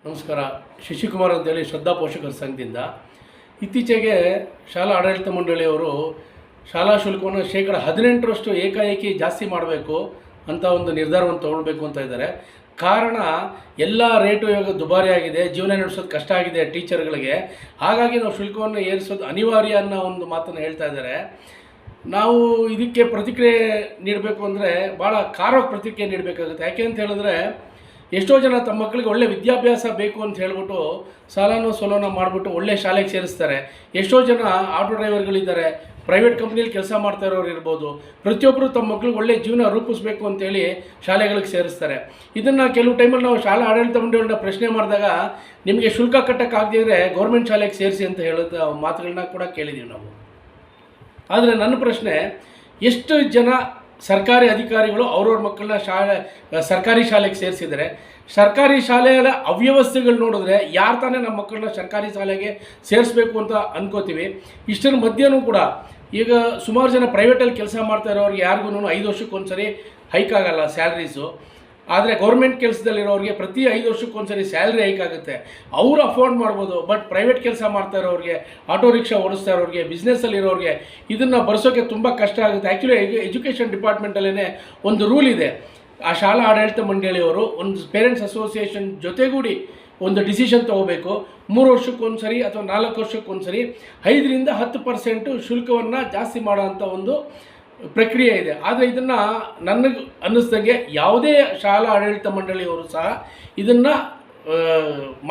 ನಮಸ್ಕಾರ. ಶಶಿಕುಮಾರ್ ಅಂತೇಳಿ ಶ್ರದ್ಧಾ ಪೋಷಕರ ಸಂಘದಿಂದ ಇತ್ತೀಚೆಗೆ ಶಾಲಾ ಆಡಳಿತ ಮಂಡಳಿಯವರು ಶಾಲಾ ಶುಲ್ಕವನ್ನು 18% ಏಕಾಏಕಿ ಜಾಸ್ತಿ ಮಾಡಬೇಕು ಅಂತ ಒಂದು ನಿರ್ಧಾರವನ್ನು ತಗೊಳ್ಬೇಕು ಅಂತ ಇದ್ದಾರೆ. ಕಾರಣ ಎಲ್ಲ ರೇಟು ಇವಾಗ ದುಬಾರಿ ಆಗಿದೆ, ಜೀವನ ನಡೆಸೋದು ಕಷ್ಟ ಆಗಿದೆ ಟೀಚರ್ಗಳಿಗೆ. ಹಾಗಾಗಿ ನಾವು ಶುಲ್ಕವನ್ನು ಏರಿಸೋದು ಅನಿವಾರ್ಯ ಅನ್ನೋ ಒಂದು ಮಾತನ್ನು ಹೇಳ್ತಾ ಇದ್ದಾರೆ. ನಾವು ಇದಕ್ಕೆ ಪ್ರತಿಕ್ರಿಯೆ ನೀಡಬೇಕು ಅಂದರೆ ಭಾಳ ಖಾರವಾಗಿ ಪ್ರತಿಕ್ರಿಯೆ ನೀಡಬೇಕಾಗುತ್ತೆ. ಯಾಕೆ ಅಂತ ಹೇಳಿದ್ರೆ, ಎಷ್ಟೋ ಜನ ತಮ್ಮ ಮಕ್ಕಳಿಗೆ ಒಳ್ಳೆ ವಿದ್ಯಾಭ್ಯಾಸ ಬೇಕು ಅಂತ ಹೇಳ್ಬಿಟ್ಟು ಸಾಲನೋ ಸೋಲೋನ ಮಾಡಿಬಿಟ್ಟು ಒಳ್ಳೆ ಶಾಲೆಗೆ ಸೇರಿಸ್ತಾರೆ. ಎಷ್ಟೋ ಜನ ಆಟೋ ಡ್ರೈವರ್ಗಳಿದ್ದಾರೆ, ಪ್ರೈವೇಟ್ ಕಂಪ್ನಿಯಲ್ಲಿ ಕೆಲಸ ಮಾಡ್ತಾ ಇರೋರು ಇರ್ಬೋದು. ಪ್ರತಿಯೊಬ್ಬರು ತಮ್ಮ ಮಕ್ಕಳಿಗೆ ಒಳ್ಳೆ ಜೀವನ ರೂಪಿಸಬೇಕು ಅಂತೇಳಿ ಶಾಲೆಗಳಿಗೆ ಸೇರಿಸ್ತಾರೆ. ಇದನ್ನು ಕೆಲವು ಟೈಮಲ್ಲಿ ನಾವು ಶಾಲಾ ಆಡಳಿತ ಮಂಡಳಿಯಿಂದ ಪ್ರಶ್ನೆ ಮಾಡಿದಾಗ, ನಿಮಗೆ ಶುಲ್ಕ ಕಟ್ಟೋಕ್ಕಾಗದಿದ್ದರೆ ಗೌರ್ಮೆಂಟ್ ಶಾಲೆಗೆ ಸೇರಿಸಿ ಅಂತ ಹೇಳೋ ಮಾತುಗಳನ್ನ ಕೂಡ ಕೇಳಿದ್ದೀವಿ ನಾವು. ಆದರೆ ನನ್ನ ಪ್ರಶ್ನೆ, ಎಷ್ಟು ಜನ ಸರ್ಕಾರಿ ಅಧಿಕಾರಿಗಳು ಅವ್ರವ್ರ ಮಕ್ಕಳನ್ನ ಸರ್ಕಾರಿ ಶಾಲೆಗೆ ಸೇರಿಸಿದರೆ, ಸರ್ಕಾರಿ ಶಾಲೆಯ ಅವ್ಯವಸ್ಥೆಗಳು ನೋಡಿದ್ರೆ ಯಾರು ತಾನೇ ನಮ್ಮ ಮಕ್ಕಳನ್ನ ಸರ್ಕಾರಿ ಶಾಲೆಗೆ ಸೇರಿಸ್ಬೇಕು ಅಂತ ಅನ್ಕೋತೀವಿ. ಇಷ್ಟರ ಮಧ್ಯನೂ ಕೂಡ ಈಗ ಸುಮಾರು ಜನ ಪ್ರೈವೇಟಲ್ಲಿ ಕೆಲಸ ಮಾಡ್ತಾ ಇರೋರಿಗೆ ಯಾರಿಗೂ 5 ವರ್ಷಕ್ಕೊಂದ್ಸರಿ ಹೈಕ್ ಆಗಲ್ಲ ಸ್ಯಾಲ್ರೀಸು. ಆದರೆ ಗೌರ್ಮೆಂಟ್ ಕೆಲಸದಲ್ಲಿರೋರಿಗೆ ಪ್ರತಿ 5 ವರ್ಷಕ್ಕೊಂದ್ಸರಿ ಸ್ಯಾಲ್ರಿ ಹೈಕ್ ಆಗುತ್ತೆ. ಅವರು ಅಫೋರ್ಡ್ ಮಾಡ್ಬೋದು. ಬಟ್ ಪ್ರೈವೇಟ್ ಕೆಲಸ ಮಾಡ್ತಾ ಇರೋರಿಗೆ, ಆಟೋ ರಿಕ್ಷಾ ಓಡಿಸ್ತಾ ಇರೋರಿಗೆ, ಬಿಸ್ನೆಸ್ಸಲ್ಲಿರೋರಿಗೆ ಇದನ್ನು ಬರೆಸೋಕ್ಕೆ ತುಂಬ ಕಷ್ಟ ಆಗುತ್ತೆ. ಆ್ಯಕ್ಚುಲಿ ಎಜುಕೇಷನ್ ಡಿಪಾರ್ಟ್ಮೆಂಟಲ್ಲೇ ಒಂದು ರೂಲ್ ಇದೆ. ಆ ಶಾಲಾ ಆಡಳಿತ ಮಂಡಳಿಯವರು ಒಂದು ಪೇರೆಂಟ್ಸ್ ಅಸೋಸಿಯೇಷನ್ ಜೊತೆಗೂಡಿ ಒಂದು ಡಿಸಿಷನ್ ತೊಗೋಬೇಕು. 3 ವರ್ಷಕ್ಕೊಂದ್ಸರಿ ಅಥವಾ 4 ವರ್ಷಕ್ಕೊಂದ್ಸರಿ 5ರಿಂದ 10% ಶುಲ್ಕವನ್ನು ಜಾಸ್ತಿ ಮಾಡೋವಂಥ ಒಂದು ಪ್ರಕ್ರಿಯೆ ಇದೆ. ಆದರೆ ಇದನ್ನು ನನಗೆ ಅನ್ನಿಸ್ದಂಗೆ ಯಾವುದೇ ಶಾಲಾ ಆಡಳಿತ ಮಂಡಳಿಯವರು ಸಹ ಇದನ್ನು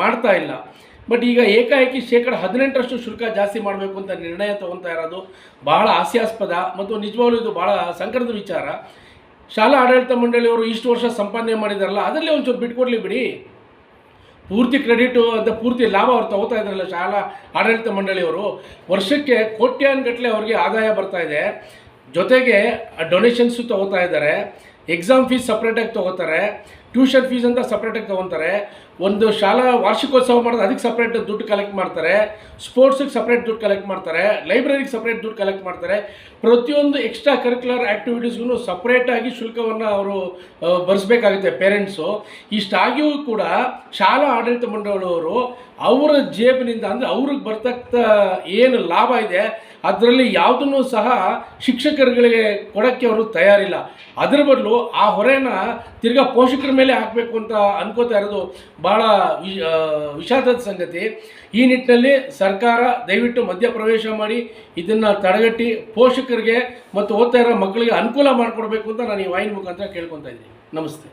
ಮಾಡ್ತಾ ಇಲ್ಲ. ಬಟ್ ಈಗ ಏಕಾಏಕಿ 18% ಶುಲ್ಕ ಜಾಸ್ತಿ ಮಾಡಬೇಕು ಅಂತ ನಿರ್ಣಯ ತೊಗೊತಾ ಇರೋದು ಬಹಳ ಹಾಸ್ಯಾಸ್ಪದ ಮತ್ತು ನಿಜವಾಗ್ಲೂ ಇದು ಭಾಳ ಸಂಕಟದ ವಿಚಾರ. ಶಾಲಾ ಆಡಳಿತ ಮಂಡಳಿಯವರು ಇಷ್ಟು ವರ್ಷ ಸಂಪಾದನೆ ಮಾಡಿದಾರಲ್ಲ, ಅದರಲ್ಲಿ ಒಂಚೂರು ಬಿಟ್ಕೊಡ್ಲಿ ಬಿಡಿ. ಪೂರ್ತಿ ಕ್ರೆಡಿಟು ಅಂತ ಪೂರ್ತಿ ಲಾಭ ಅವ್ರು ತೊಗೋತಾ ಇದ್ದಾರಲ್ಲ ಶಾಲಾ ಆಡಳಿತ ಮಂಡಳಿಯವರು. ವರ್ಷಕ್ಕೆ ಕೋಟ್ಯಾನುಗಟ್ಟಲೆ ಅವ್ರಿಗೆ ಆದಾಯ ಬರ್ತಾ ಇದೆ. ಜೊತೆಗೆ ಡೊನೇಷನ್ಸು ತೊಗೋತಾ ಇದ್ದಾರೆ. ಎಕ್ಸಾಮ್ ಫೀಸ್ ಸಪ್ರೇಟಾಗಿ ತೊಗೋತಾರೆ, ಟ್ಯೂಷನ್ ಫೀಸ್ ಅಂತ ಸಪ್ರೇಟಾಗಿ ತೊಗೊತಾರೆ. ಒಂದು ಶಾಲಾ ವಾರ್ಷಿಕೋತ್ಸವ ಮಾಡೋದು ಅದಕ್ಕೆ ಸಪ್ರೇಟ್ ದುಡ್ಡು ಕಲೆಕ್ಟ್ ಮಾಡ್ತಾರೆ, ಸ್ಪೋರ್ಟ್ಸಿಗೆ ಸಪ್ರೇಟ್ ದುಡ್ಡು ಕಲೆಕ್ಟ್ ಮಾಡ್ತಾರೆ, ಲೈಬ್ರರಿಗೆ ಸಪ್ರೇಟ್ ದುಡ್ಡು ಕಲೆಕ್ಟ್ ಮಾಡ್ತಾರೆ. ಪ್ರತಿಯೊಂದು ಎಕ್ಸ್ಟ್ರಾ ಕರಿಕ್ಯುಲರ್ ಆ್ಯಕ್ಟಿವಿಟೀಸ್ಗೂ ಸಪ್ರೇಟಾಗಿ ಶುಲ್ಕವನ್ನು ಅವರು ಭರಿಸಬೇಕಾಗುತ್ತೆ ಪೇರೆಂಟ್ಸು. ಇಷ್ಟಾಗಿಯೂ ಕೂಡ ಶಾಲಾ ಆಡಳಿತ ಮಂಡಳಿಯವರು ಅವರ ಜೇಬಿನಿಂದ, ಅಂದರೆ ಅವ್ರಿಗೆ ಬರ್ತಕ್ಕ ಏನು ಲಾಭ ಇದೆ ಅದರಲ್ಲಿ ಯಾವುದನ್ನು ಸಹ ಶಿಕ್ಷಕರುಗಳಿಗೆ ಕೊಡೋಕ್ಕೆ ಅವರು ತಯಾರಿಲ್ಲ. ಅದರ ಬದಲು ಆ ಹೊರೆನ ತಿರ್ಗಾ ಪೋಷಕರ ಮೇಲೆ ಹಾಕಬೇಕು ಅಂತ ಅನ್ಕೋತಾ ಇರೋದು ಭಾಳ ವಿಷಾದದ ಸಂಗತಿ. ಈ ನಿಟ್ಟಿನಲ್ಲಿ ಸರ್ಕಾರ ದಯವಿಟ್ಟು ಮಧ್ಯಪ್ರವೇಶ ಮಾಡಿ ಇದನ್ನು ತಡೆಗಟ್ಟಿ ಪೋಷಕರಿಗೆ ಮತ್ತು ಓದ್ತಾ ಇರೋ ಮಕ್ಕಳಿಗೆ ಅನುಕೂಲ ಮಾಡಿಕೊಡ್ಬೇಕು ಅಂತ ನಾನು ಈ ವಾಹಿನಿ ಮುಖಾಂತರ ಕೇಳ್ಕೊತಾ ಇದ್ದೀನಿ. ನಮಸ್ತೆ.